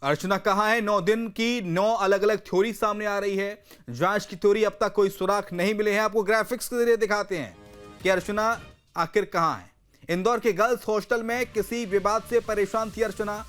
अर्चना कहाँ है? 9 दिन की 9 अलग अलग थ्योरी सामने आ रही है। जांच की थ्योरी अब तक कोई सुराग नहीं मिले हैं। आपको ग्राफिक्स के जरिए दिखाते हैं कि अर्चना आखिर कहां है। इंदौर के गर्ल्स हॉस्टल में किसी विवाद से परेशान थी अर्चना।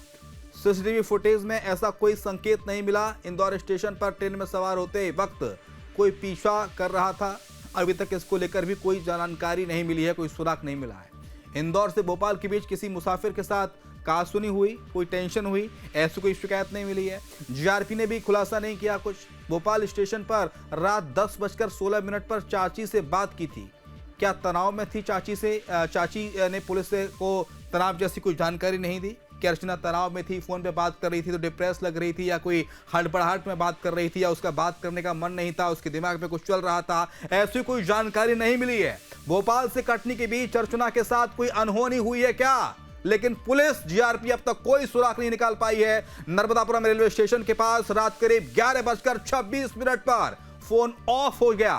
सीसीटीवी फुटेज में ऐसा कोई संकेत नहीं मिला। इंदौर स्टेशन पर ट्रेन में सवार होते वक्त कोई पीछा कर रहा था। अभी तक इसको लेकर भी कोई जानकारी नहीं मिली है, कोई सुराग नहीं मिला है। इंदौर से भोपाल के बीच किसी मुसाफिर के साथ कहासुनी हुई, कोई टेंशन हुई, ऐसी कोई शिकायत नहीं मिली है। जीआरपी ने भी खुलासा नहीं किया कुछ। भोपाल स्टेशन पर रात 10:16 पर चाची से बात की थी। क्या तनाव में थी चाची ने पुलिस को तनाव जैसी कोई जानकारी नहीं दी कि अर्चना तनाव में थी, फोन पे बात कर रही थी तो डिप्रेस लग रही थी, या कोई हड़बड़ाहट में बात कर रही थी, या उसका बात करने का मन नहीं था, उसके दिमाग में कुछ चल रहा था, ऐसी कोई जानकारी नहीं मिली है। भोपाल से कटनी के बीच अर्चना के साथ कोई अनहोनी हुई है क्या? लेकिन पुलिस, जीआरपी अब तक कोई सुराग नहीं निकाल पाई है। नर्मदापुरम रेलवे स्टेशन के पास रात करीब 11:26 पर फोन ऑफ हो गया।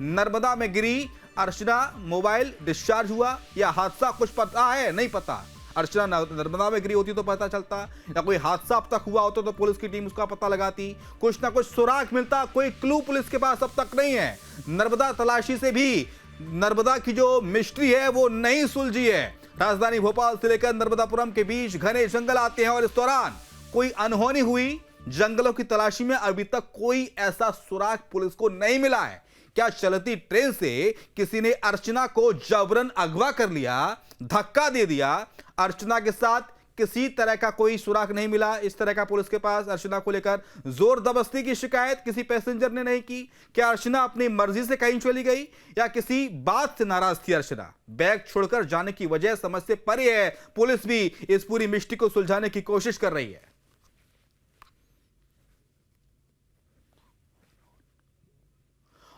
नर्मदा में गिरी अर्चना, मोबाइल डिस्चार्ज हुआ या हादसा, कुछ पता है? नहीं पता। अर्चना नर्मदा में गिरी होती तो पता चलता, या कोई हादसा अब तक हुआ होता तो पुलिस की टीम उसका पता लगाती, कुछ ना कुछ सुराग मिलता। कोई क्लू पुलिस के पास अब तक नहीं है। नर्मदा तलाशी से भी नर्मदा की जो मिस्ट्री है वो नहीं सुलझी है। राजधानी भोपाल से लेकर नर्मदापुरम के बीच घने जंगल आते हैं और इस दौरान कोई अनहोनी हुई। जंगलों की तलाशी में अभी तक कोई ऐसा सुराग पुलिस को नहीं मिला है। क्या चलती ट्रेन से किसी ने अर्चना को जबरन अगवा कर लिया, धक्का दे दिया? अर्चना के साथ किसी तरह का कोई सुराग नहीं मिला। इस तरह का पुलिस के पास अर्चना को लेकर जोर दबस्ती की शिकायत किसी पैसेंजर ने नहीं की। क्या अर्चना अपनी मर्जी से कहीं चली गई या किसी बात से नाराज थी अर्चना? बैग छोड़कर जाने की वजह समझ से परे है। पुलिस भी इस पूरी मिस्ट्री को सुलझाने की कोशिश कर रही है।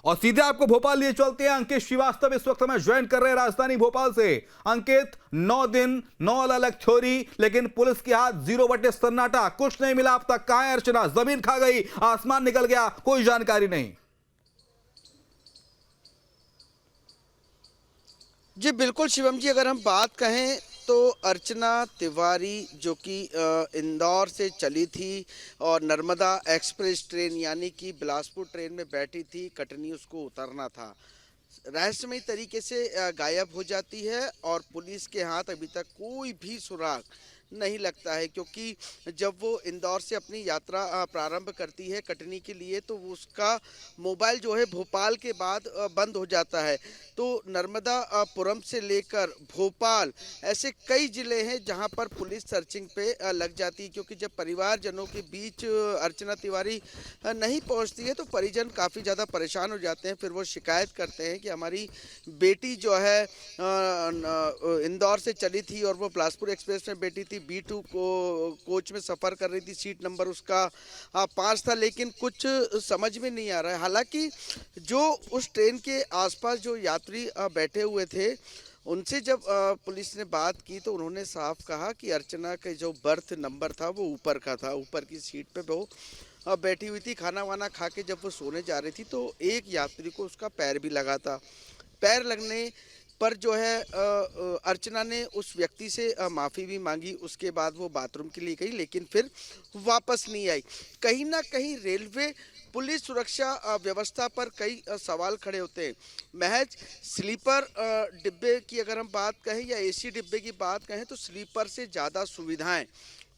और सीधे आपको भोपाल लिए चलते हैं। अंकित श्रीवास्तव इस वक्त हमें ज्वाइन कर रहे हैं राजधानी भोपाल से। अंकित, 9 दिन 9 अलग थ्योरी, लेकिन पुलिस के हाथ 0 बटे सन्नाटा, कुछ नहीं मिला अब तक। कहां है अर्चना? जमीन खा गई, आसमान निकल गया, कोई जानकारी नहीं। जी बिल्कुल शिवम जी, अगर हम बात कहें तो अर्चना तिवारी जो कि इंदौर से चली थी और नर्मदा एक्सप्रेस ट्रेन यानी कि बिलासपुर ट्रेन में बैठी थी, कटनी उसको उतरना था, रहस्यमयी तरीके से गायब हो जाती है और पुलिस के हाथ अभी तक कोई भी सुराग नहीं लगता है। क्योंकि जब वो इंदौर से अपनी यात्रा प्रारंभ करती है कटनी के लिए तो उसका मोबाइल जो है भोपाल के बाद बंद हो जाता है। तो नर्मदापुरम से लेकर भोपाल ऐसे कई ज़िले हैं जहां पर पुलिस सर्चिंग पे लग जाती है। क्योंकि जब परिवारजनों के बीच अर्चना तिवारी नहीं पहुंचती है तो परिजन काफ़ी ज़्यादा परेशान हो जाते हैं। फिर वो शिकायत करते हैं कि हमारी बेटी जो है इंदौर से चली थी और वो बिलासपुर एक्सप्रेस में बैठी थी, B2 कोच में सफ़र कर रही थी, सीट नंबर उसका 5 था, लेकिन कुछ समझ में नहीं आ रहा है। हालांकि जो उस ट्रेन के आसपास जो यात्री बैठे हुए थे उनसे जब पुलिस ने बात की तो उन्होंने साफ कहा कि अर्चना का जो बर्थ नंबर था वो ऊपर का था, ऊपर की सीट पे वो बैठी हुई थी। खाना वाना खा के जब वो सोने जा रही थी तो एक यात्री को उसका पैर भी लगा था। पैर लगने पर जो है अर्चना ने उस व्यक्ति से माफ़ी भी मांगी। उसके बाद वो बाथरूम के लिए गई लेकिन फिर वापस नहीं आई। कहीं ना कहीं रेलवे पुलिस सुरक्षा व्यवस्था पर कई सवाल खड़े होते हैं। महज स्लीपर डिब्बे की अगर हम बात कहें या AC डिब्बे की बात कहें तो स्लीपर से ज़्यादा सुविधाएं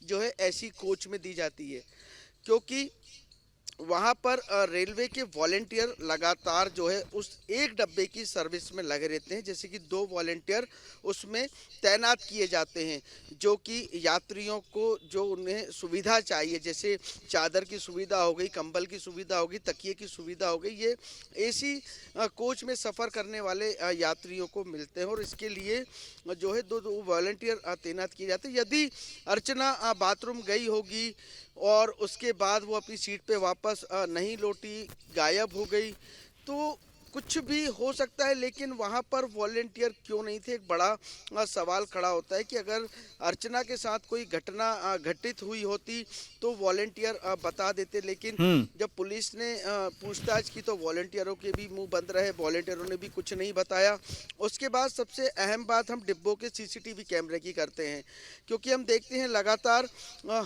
जो है ऐसी कोच में दी जाती है। क्योंकि वहाँ पर रेलवे के वॉलेंटियर लगातार जो है उस एक डब्बे की सर्विस में लगे रहते हैं। जैसे कि 2 वॉलेंटियर उसमें तैनात किए जाते हैं जो कि यात्रियों को जो उन्हें सुविधा चाहिए, जैसे चादर की सुविधा हो गई, कंबल की सुविधा हो गई, तकिए की सुविधा हो गई, ये AC कोच में सफ़र करने वाले यात्रियों को मिलते हैं। और इसके लिए जो है 2 वॉलेंटियर तैनात किए जाते हैं। यदि अर्चना बाथरूम गई होगी और उसके बाद वो अपनी सीट पे वापस नहीं लौटी, गायब हो गई, तो कुछ भी हो सकता है, लेकिन वहाँ पर वॉलेंटियर क्यों नहीं थे? एक बड़ा सवाल खड़ा होता है कि अगर अर्चना के साथ कोई घटना घटित हुई होती तो वॉलेंटियर बता देते, लेकिन जब पुलिस ने पूछताछ की तो वॉलेंटियरों के भी मुंह बंद रहे, वॉलेंटियरों ने भी कुछ नहीं बताया। उसके बाद सबसे अहम बात हम डिब्बों के सीसीटीवी कैमरे की करते हैं, क्योंकि हम देखते हैं लगातार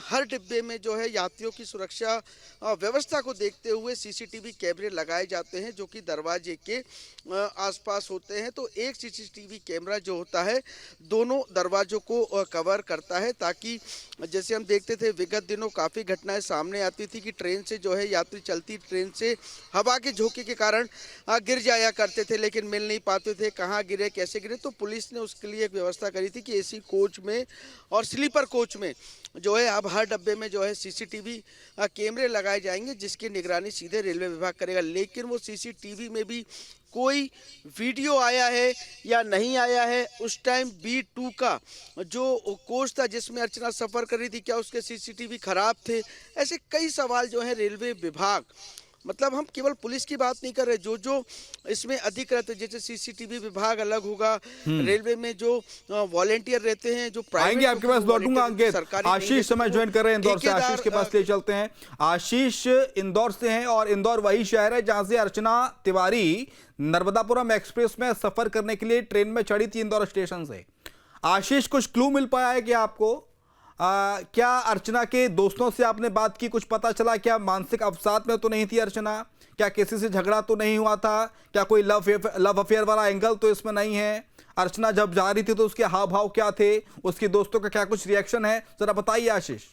हर डिब्बे में जो है यात्रियों की सुरक्षा व्यवस्था को देखते हुए सीसीटीवी कैमरे लगाए जाते हैं, जो कि दरवाजे के आसपास होते हैं। तो एक सीसीटीवी कैमरा जो होता है दोनों दरवाजों को कवर करता है, ताकि जैसे हम देखते थे विगत दिनों काफ़ी घटनाएं सामने आती थी कि ट्रेन से जो है यात्री चलती ट्रेन से हवा के झोंके के कारण गिर जाया करते थे, लेकिन मिल नहीं पाते थे, कहाँ गिरे कैसे गिरे। तो पुलिस ने उसके लिए एक व्यवस्था करी थी कि एसी कोच में और स्लीपर कोच में जो है अब हर डब्बे में जो है सीसीटीवी कैमरे लगाए जाएंगे, जिसकी निगरानी सीधे रेलवे विभाग करेगा। लेकिन वो सीसीटीवी में भी कोई वीडियो आया है या नहीं आया है, उस टाइम B2 का जो कोच था जिसमें अर्चना सफ़र कर रही थी, क्या उसके सीसीटीवी खराब थे? ऐसे कई सवाल जो है रेलवे विभाग, मतलब हम केवल पुलिस की बात नहीं कर रहे, जो जो इसमें अधिकृत जैसे सीसीटीवी विभाग अलग होगा, रेलवे में जो वॉलेंटियर रहते हैं, जो आएंगे आपके पास, लौटूंगा अंकित। आशीष समय ज्वाइन कर रहे हैं इंदौर से, आशीष के पास ले चलते हैं। आशीष इंदौर से हैं और इंदौर वही शहर है जहां से अर्चना तिवारी नर्मदापुरम एक्सप्रेस में सफर करने के लिए ट्रेन में चढ़ी थी इंदौर स्टेशन से। आशीष, कुछ क्लू मिल पाया है कि आपको क्या अर्चना के दोस्तों से आपने बात की, कुछ पता चला? क्या मानसिक अवसाद में तो नहीं थी अर्चना? क्या किसी से झगड़ा तो नहीं हुआ था? क्या कोई लव अफेयर वाला एंगल तो इसमें नहीं है? अर्चना जब जा रही थी तो उसके हाव भाव क्या थे, उसके दोस्तों का क्या कुछ रिएक्शन है, जरा बताइए आशीष।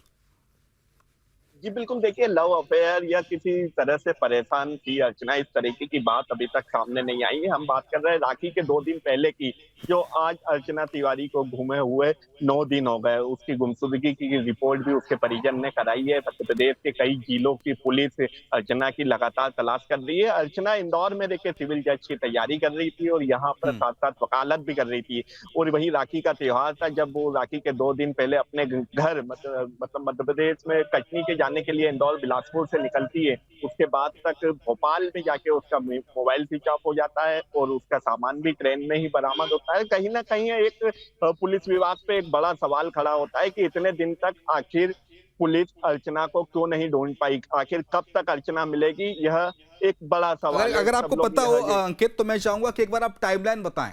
जी बिल्कुल, देखिए लव अफेयर या किसी तरह से परेशान थी अर्चना, इस तरीके की बात अभी तक सामने नहीं आई है। हम बात कर रहे हैं राखी के 2 दिन पहले की, जो आज अर्चना तिवारी को घूमे हुए 9 दिन हो गए। उसकी गुमशुदगी की रिपोर्ट भी उसके परिजन ने कराई है। मध्य प्रदेश के कई जिलों की पुलिस अर्चना की लगातार तलाश कर रही है। अर्चना इंदौर में देखिए सिविल जज की तैयारी कर रही थी और यहाँ पर साथ साथ वकालत भी कर रही थी। और वही राखी का त्योहार था जब वो राखी के 2 दिन पहले अपने घर मतलब मध्य प्रदेश में कटनी के जाने के लिए इंदौर बिलासपुर से निकलती है। उसके बाद तक भोपाल में जाके उसका मोबाइल स्विच ऑफ हो जाता है और उसका सामान भी ट्रेन में ही बरामद होता है। कहीं ना कहीं एक पुलिस विभाग पे एक बड़ा सवाल खड़ा होता है कि इतने दिन तक आखिर पुलिस अर्चना को क्यों नहीं ढूंढ पाई, आखिर कब तक अर्चना मिलेगी, यह एक बड़ा सवाल है। अगर आपको पता हो अंकित, तो मैं चाहूंगा कि एक बार आप टाइमलाइन बताएं,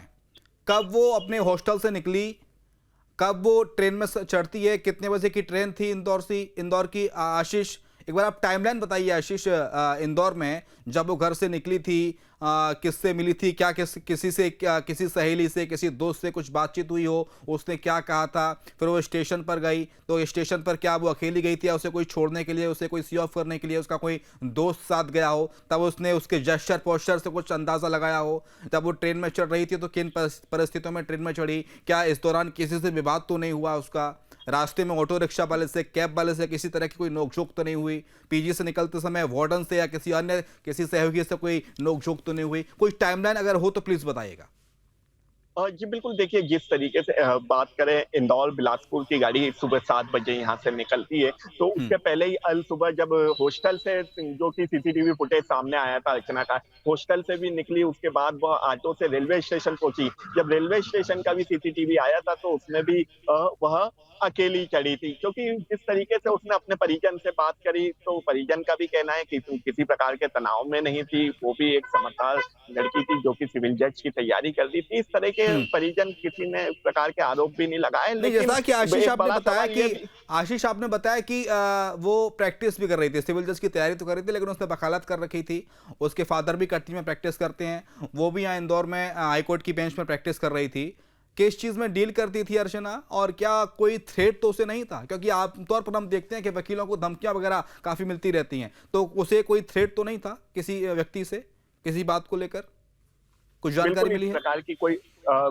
कब वो अपने हॉस्टल से निकली, कब वो ट्रेन में चढ़ती है, कितने बजे की ट्रेन थी इंदौर की? आशीष, एक बार आप टाइमलाइन बताइए आशीष। इंदौर में जब वो घर से निकली थी, किससे मिली थी, क्या किसी सहेली से, किसी दोस्त से कुछ बातचीत हुई हो, उसने क्या कहा था? फिर वो स्टेशन पर गई तो स्टेशन पर क्या वो अकेली गई थी या उसे कोई छोड़ने के लिए, उसे कोई सी ऑफ करने के लिए उसका कोई दोस्त साथ गया हो, तब उसने उसके जेस्चर पोस्चर से कुछ अंदाजा लगाया हो? जब वो ट्रेन में चढ़ रही थी तो किन परिस्थितियों में ट्रेन में चढ़ी? क्या इस दौरान किसी से विवाद तो नहीं हुआ उसका? रास्ते में ऑटो रिक्शा वाले से, कैब वाले से किसी तरह की कोई नोकझोंक तो नहीं हुई? पीजी से निकलते समय वार्डन से या किसी सहयोगी से कोई नोकझोंक तो नहीं हुई? कोई टाइमलाइन अगर हो तो प्लीज बताइएगा। जी बिल्कुल, देखिए जिस तरीके से बात करें, इंदौर बिलासपुर की गाड़ी सुबह 7 बजे यहाँ से निकलती है, तो उसके पहले ही अल सुबह जब हॉस्टल से जो कि सीसीटीवी फुटेज सामने आया था अर्चना का, हॉस्टल से भी निकली, उसके बाद वह ऑटो से रेलवे स्टेशन पहुंची। जब रेलवे स्टेशन का भी सीसीटीवी आया था तो उसमें भी वह अकेली चढ़ी थी, क्योंकि जिस तरीके से उसने अपने परिजन से बात करी तो परिजन का भी कहना है कि तुम किसी प्रकार के तनाव में नहीं थी। वो भी एक समझदार लड़की थी जो कि सिविल जज की तैयारी कर रही थी। इस तरह के परिजन किसी ने इस प्रकार के आरोप भी नहीं लगाए। लेकिन जैसा कि आशीष आपने बताया कि वो प्रैक्टिस भी कर रही थी, सिविल जज की तैयारी तो कर रही थी, लेकिन उसने वकालत कर रखी थी। उसके फादर भी कटनी में प्रैक्टिस करते हैं, वो भी यहाँ इंदौर में हाईकोर्ट की बेंच में प्रैक्टिस कर रही थी। किस चीज में डील करती थी अर्चना, और क्या कोई थ्रेट तो उसे नहीं था? क्योंकि आमतौर पर हम देखते हैं कि वकीलों को धमकियां वगैरह काफी मिलती रहती हैं, तो उसे कोई थ्रेट तो नहीं था किसी व्यक्ति से, किसी बात को लेकर? कुछ जानकारी मिली है?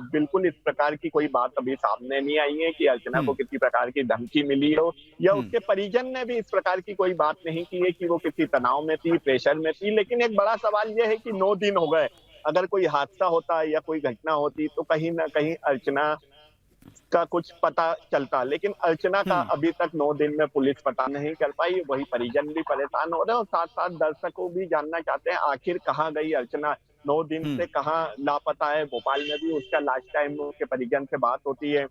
बिल्कुल इस प्रकार की कोई बात अभी सामने नहीं आई है कि अर्चना को किसी प्रकार की धमकी मिली हो, या उसके परिजन ने भी इस प्रकार की कोई बात नहीं की है कि वो किसी तनाव में थी, प्रेशर में थी। लेकिन एक बड़ा सवाल यह है कि 9 दिन हो गए, अगर कोई हादसा होता या कोई घटना होती तो कहीं ना कहीं अर्चना का कुछ पता चलता, लेकिन अर्चना का अभी तक 9 दिन में पुलिस पता नहीं कर पाई। वही परिजन भी परेशान हो रहे हैं और साथ साथ दर्शकों भी जानना चाहते हैं आखिर कहाँ गई अर्चना, 9 दिन से कहाँ लापता है। भोपाल में भी उसका लास्ट टाइम उसके परिजन से बात होती है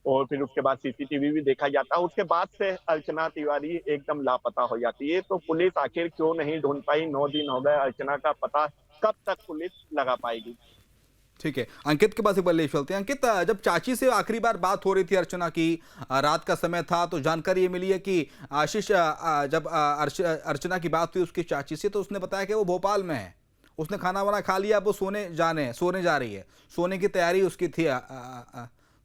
और फिर उसके बाद सीसीटीवी भी देखा जाता है। उसके बाद से अर्चना तिवारी एकदम लापता हो जाती है। तो पुलिस आखिर क्यों नहीं ढूंढ पाई? 9 दिन हो गए, अर्चना का पता कब तक पुलिस लगा पाएगी? ठीक है, अंकित के पास एक बार ले चलते हैं। अंकित, जब चाची से आखिरी बार बात हो रही थी अर्चना की, रात का समय था, तो जानकारी ये मिली है कि आशीष, जब अर्चना की बात हुई उसकी चाची से, तो उसने बताया कि वो भोपाल में है, उसने खाना वाना खा लिया, अब वो सोने जा रही है, सोने की तैयारी उसकी थी।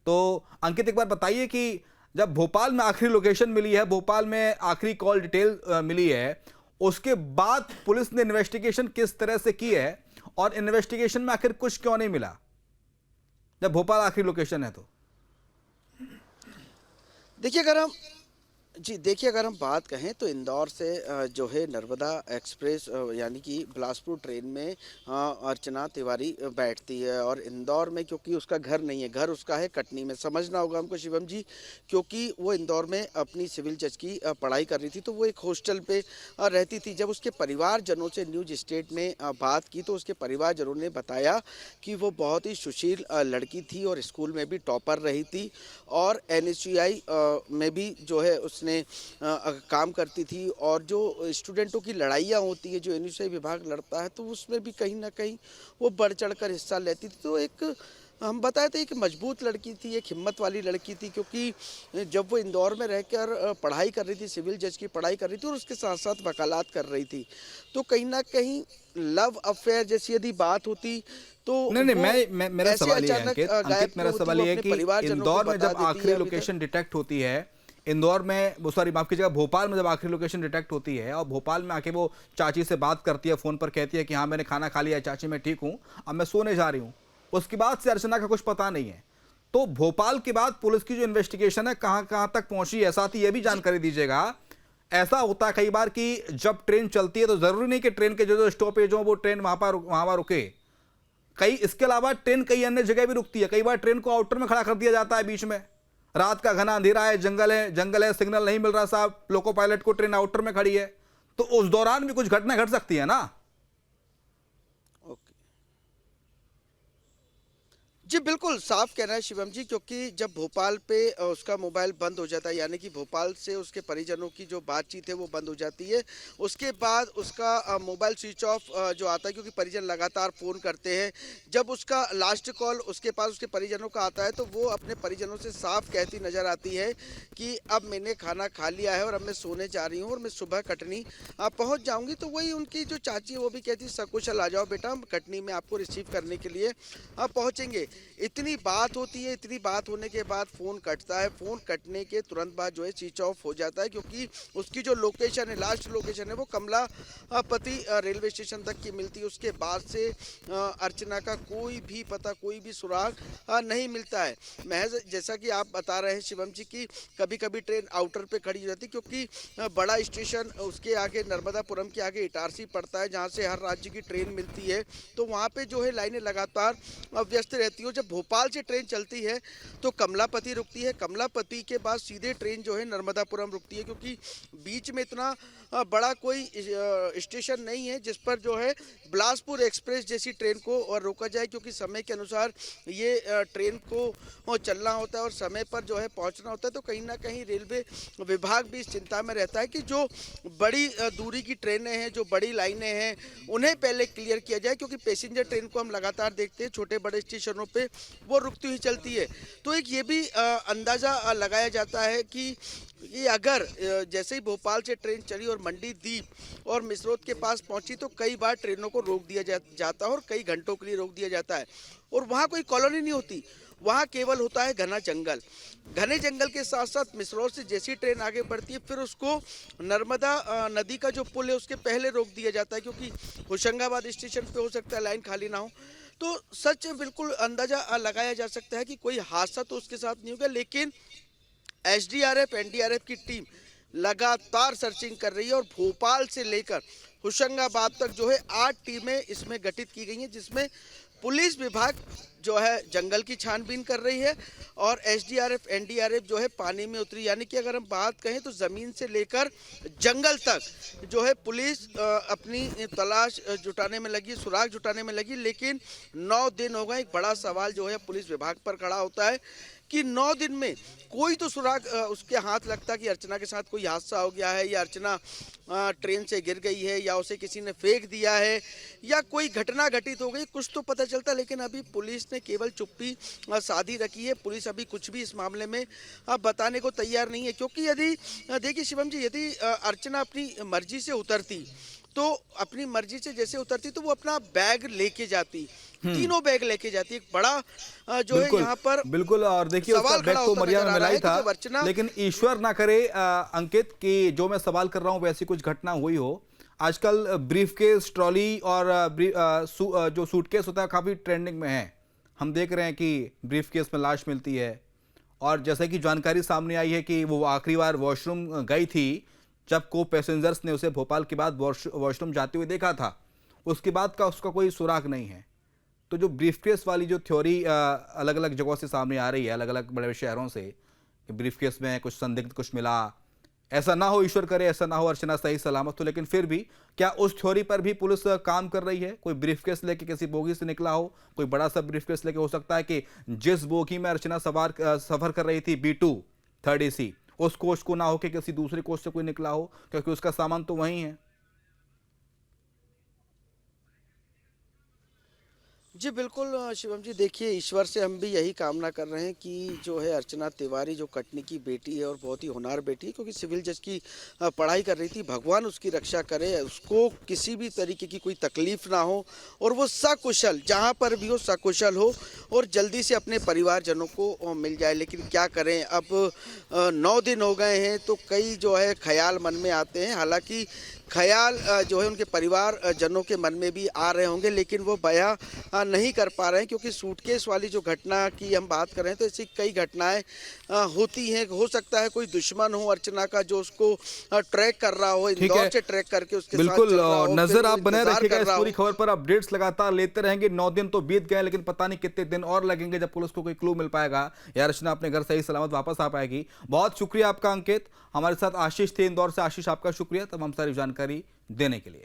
तो अंकित, एक बार बताइए कि जब भोपाल में आखिरी लोकेशन मिली है, भोपाल में आखिरी कॉल डिटेल मिली है, उसके बाद पुलिस ने इन्वेस्टिगेशन किस तरह से की है और इन्वेस्टिगेशन में आखिर कुछ क्यों नहीं मिला जब भोपाल आखिरी लोकेशन है? तो देखिए अगर हम बात कहें तो इंदौर से जो है नर्मदा एक्सप्रेस यानी कि बिलासपुर ट्रेन में अर्चना तिवारी बैठती है। और इंदौर में क्योंकि उसका घर नहीं है, घर उसका है कटनी में, समझना होगा हमको शिवम जी, क्योंकि वो इंदौर में अपनी सिविल जज की पढ़ाई कर रही थी, तो वो एक हॉस्टल पे रहती थी। जब उसके परिवारजनों से न्यूज स्टेट में बात की तो उसके परिवारजनों ने बताया कि वो बहुत ही सुशील लड़की थी और स्कूल में भी टॉपर रही थी और NSUI में भी जो है उसने काम करती थी। और जो स्टूडेंटों की लड़ाइयाँ होती है, जो NSUI विभाग लड़ता है, तो उसमें भी कहीं ना कहीं वो बढ़ चढ़ कर हिस्सा लेती थी। तो एक हम बताए थे, एक मजबूत लड़की थी, एक हिम्मत वाली लड़की थी, क्योंकि जब वो इंदौर में रहकर पढ़ाई कर रही थी, सिविल जज की पढ़ाई कर रही थी और उसके साथ साथ वकालत कर रही थी, तो कहीं ना कहीं लव अफेयर जैसी यदि बात होती तो नहीं, मेरा ऐसे सवाल ये है अचानक अंकित, गायब मेरा क्यों सवाल होती, ये है वो कि अपने परिवारजनों को इंदौर में बता जब देती आखिरी अभी तक। लोकेशन डिटेक्ट होती है, इंदौर में, वो सॉरी माफ कीजिएगा, भोपाल में जब आखिरी लोकेशन डिटेक्ट होती है और भोपाल में आके वो चाची से बात करती है, फोन पर कहती है कि हाँ मैंने खाना खा लिया चाची, मैं ठीक हूँ, अब मैं सोने जा रही हूँ, उसके बाद से अर्चना का कुछ पता नहीं है। तो भोपाल के बाद पुलिस की जो इन्वेस्टिगेशन है कहाँ कहाँ तक पहुंची है, साथ ही ये भी जानकारी दीजिएगा। ऐसा होता है कई बार कि जब ट्रेन चलती है तो जरूरी नहीं कि ट्रेन के जो स्टॉपेज हो वो ट्रेन वहां पर रुके, कई इसके अलावा ट्रेन कई अन्य जगह भी रुकती है। कई बार ट्रेन को आउटर में खड़ा कर दिया जाता है, बीच में रात का घना अंधेरा है, जंगल है, सिग्नल नहीं मिल रहा साहब, लोको पायलट को, ट्रेन आउटर में खड़ी है, तो उस दौरान भी कुछ घटना घट सकती है ना। जी बिल्कुल साफ कहना है शिवम जी, क्योंकि जब भोपाल पे उसका मोबाइल बंद हो जाता है, यानी कि भोपाल से उसके परिजनों की जो बातचीत है वो बंद हो जाती है, उसके बाद उसका मोबाइल स्विच ऑफ जो आता है, क्योंकि परिजन लगातार फ़ोन करते हैं। जब उसका लास्ट कॉल उसके पास उसके परिजनों का आता है तो वो अपने परिजनों से साफ कहती नज़र आती है कि अब मैंने खाना खा लिया है और अब मैं सोने जा रही हूँ और मैं सुबह कटनी पहुँच जाऊँगी। तो वही उनकी जो चाची है वो भी कहती सकुशल आ जाओ बेटा, हम कटनी में आपको रिसीव करने के लिए पहुँचेंगे। इतनी बात होती है, इतनी बात होने के बाद फ़ोन कटता है, फ़ोन कटने के तुरंत बाद जो है स्विच ऑफ हो जाता है, क्योंकि उसकी जो लोकेशन है, लास्ट लोकेशन है, वो कमलापति रेलवे स्टेशन तक की मिलती है। उसके बाद से अर्चना का कोई भी पता, कोई भी सुराग नहीं मिलता है। महज जैसा कि आप बता रहे हैं शिवम जी की कभी कभी ट्रेन आउटर पे खड़ी हो जाती, क्योंकि बड़ा स्टेशन उसके आगे नर्मदापुरम के आगे इटारसी पड़ता है, जहाँ से हर राज्य की ट्रेन मिलती है, तो वहाँ पे जो है लाइनें लगातार व्यस्त रहती है। जब भोपाल से ट्रेन चलती है तो कमलापति रुकती है, कमलापति के बाद सीधे ट्रेन जो है नर्मदापुरम रुकती है, क्योंकि बीच में इतना बड़ा कोई स्टेशन नहीं है जिस पर जो है बिलासपुर एक्सप्रेस जैसी ट्रेन को रोका जाए, क्योंकि समय के अनुसार ये ट्रेन को चलना होता है और समय पर जो है पहुंचना होता है। तो कहीं ना कहीं रेलवे विभाग भी इस चिंता में रहता है कि जो बड़ी दूरी की ट्रेनें हैं, जो बड़ी लाइनें हैं, उन्हें पहले क्लियर किया जाए, क्योंकि पैसेंजर ट्रेन को हम लगातार देखते हैं छोटे बड़े स्टेशनों पे वो रुकती हुई चलती है। तो एक ये भी अंदाज़ा लगाया जाता है कि अगर जैसे ही भोपाल से ट्रेन चली और मंडी दीप और मिसरोद के पास पहुंची तो कई बार ट्रेनों को रोक दिया जाता है और कई घंटों के लिए रोक दिया जाता है, और वहाँ कोई कॉलोनी नहीं होती, वहाँ केवल होता है घना जंगल। घने जंगल के साथ साथ मिसरोद से जैसी ट्रेन आगे बढ़ती है फिर उसको नर्मदा नदी का जो पुल है उसके पहले रोक दिया जाता है, क्योंकि होशंगाबाद स्टेशन पे हो सकता है लाइन खाली ना हो। तो सच बिल्कुल अंदाज़ा लगाया जा सकता है कि कोई हादसा तो उसके साथ नहीं होगा, लेकिन SDRF NDRF की टीम लगातार सर्चिंग कर रही है और भोपाल से लेकर होशंगाबाद तक जो है 8 टीमें इसमें गठित की गई हैं, जिसमें पुलिस विभाग जो है जंगल की छानबीन कर रही है और एसडीआरएफ एनडीआरएफ जो है पानी में उतरी। यानी कि अगर हम बात कहें तो ज़मीन से लेकर जंगल तक जो है पुलिस अपनी तलाश जुटाने में लगी, सुराग जुटाने में लगी। लेकिन 9 दिन हो गए। एक बड़ा सवाल जो है पुलिस विभाग पर खड़ा होता है कि 9 दिन में कोई तो सुराग उसके हाथ लगता कि अर्चना के साथ कोई हादसा हो गया है, या अर्चना ट्रेन से गिर गई है, या उसे किसी ने फेंक दिया है, या कोई घटना घटित हो गई, कुछ तो पता चलता। लेकिन अभी पुलिस ने केवल चुप्पी साधी रखी है। पुलिस अभी कुछ भी इस मामले में बताने को तैयार नहीं है, क्योंकि यदि देखिए शिवम जी, यदि अर्चना अपनी मर्जी से उतरती तो अपनी मर्जी से जैसे उतरती तो वो अपना बैग लेके जाती, तीनों बैग लेके जाती। एक बड़ा जो है यहाँ पर बिल्कुल। और देखिए उसका बैग तो मरिया में मिला ही था, लेकिन ईश्वर ना करे अंकित कि जो मैं सवाल कर रहा हूँ वैसी कुछ घटना हुई हो। आजकल ब्रीफकेस, ट्रॉली और जो सूटकेस होता है काफी ट्रेंडिंग में है। हम देख रहे हैं कि ब्रीफकेस में लाश मिलती है, और जैसे कि जानकारी सामने आई है कि वो आखिरी बार वॉशरूम गई थी जब को पैसेंजर्स ने उसे भोपाल के बाद वॉशरूम जाते हुए देखा था। उसके बाद का उसका कोई सुराग नहीं है। तो जो ब्रीफकेस वाली जो थ्योरी अलग अलग जगहों से सामने आ रही है, अलग अलग बड़े शहरों से, कि ब्रीफकेस में कुछ संदिग्ध कुछ मिला, ऐसा ना हो, ईश्वर करे ऐसा ना हो, अर्चना सही सलामत हो। लेकिन फिर भी क्या उस थ्योरी पर भी पुलिस काम कर रही है? कोई ब्रीफकेस लेके किसी बोगी से निकला हो, कोई बड़ा सा ब्रीफकेस लेके, हो सकता है कि जिस बोगी में अर्चना सफर कर रही थी B2 3rd AC, उस कोच को ना हो कि किसी दूसरे कोच से कोई निकला हो, क्योंकि उसका सामान तो वही है। जी बिल्कुल शिवम जी, देखिए ईश्वर से हम भी यही कामना कर रहे हैं कि जो है अर्चना तिवारी जो कटनी की बेटी है और बहुत ही होनहार बेटी है, क्योंकि सिविल जज की पढ़ाई कर रही थी, भगवान उसकी रक्षा करे, उसको किसी भी तरीके की कोई तकलीफ ना हो और वो सकुशल, जहाँ पर भी हो सकुशल हो और जल्दी से अपने परिवारजनों को मिल जाए। लेकिन क्या करें, अब 9 दिन हो गए हैं तो कई जो है ख्याल मन में आते हैं। हालांकि ख्याल जो है उनके परिवार जनों के मन में भी आ रहे होंगे, लेकिन वो बयां नहीं कर पा रहे हैं, क्योंकि सूटकेस वाली जो घटना की हम बात करें तो ऐसी कई घटनाएं होती हैं। हो सकता है कोई दुश्मन हो अर्चना का जो उसको ट्रैक कर रहा हो, इंदौर से ट्रैक करके उसके बिल्कुल। साथ चल रहा हो, नजर आप बने रखिएगा इस पूरी खबर पर, अपडेट्स लगातार लेते रहेंगे। 9 दिन तो बीत गए, लेकिन पता नहीं कितने दिन और लगेंगे जब पुलिस को कोई क्लू मिल पाएगा या अर्चना अपने घर सही सलामत वापस आ पाएगी। बहुत शुक्रिया आपका अंकित। हमारे साथ आशीष थे इंदौर से। आशीष, आपका शुक्रिया तमाम सारी जानकारी देने के लिए।